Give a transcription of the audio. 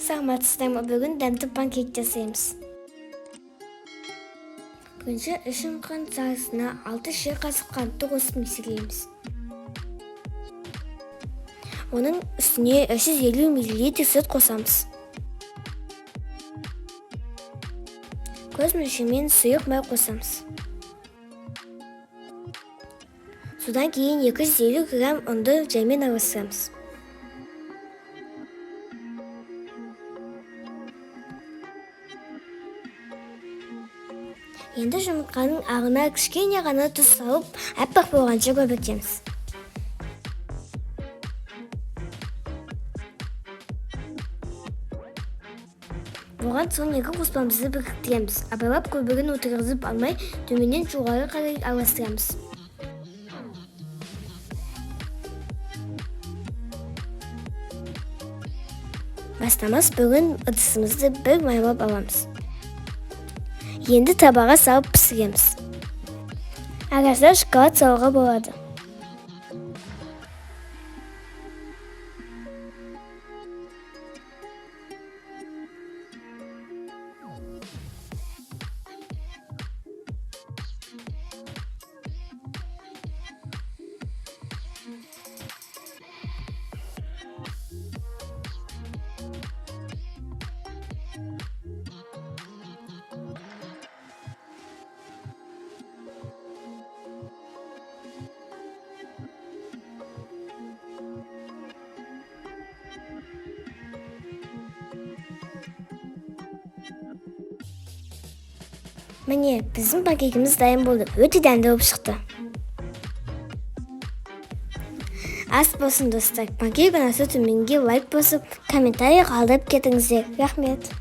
Саламатсыздар ма? Бүгін дәмді панкейк жасаймыз. Бірінші ішім қант сарысына 6 шай қасық қантты қосып миксерлейміз. Оның үстіне 350 мл сүт қосамыз. Көз мөлшерімен сұйық май қосамыз. Содан кейін 250 грамм ұнды жаймен араластырамыз. Енді жұмыртқаның ағына кішкене ғана тұз салып, аппақ болғанша көбіртеміз. Оған соң екі қоспамызды біріктіреміз. Абайлап көбігін отырғызып алмай, төменнен жоғары қарай араластырамыз. Бастамас бүгін ыдысымызды бір майлап аламыз. Енді табаға салып пісіреміз. Арасында шоколад салуға болады. Міне, біздің панкейкіміз дайын болды. Өте дәмді болып шықты. Ас болсын достар. Панкейк ұнаса төменге лайк басып, комментарий қалдырып кетіңіздер. Рахмет.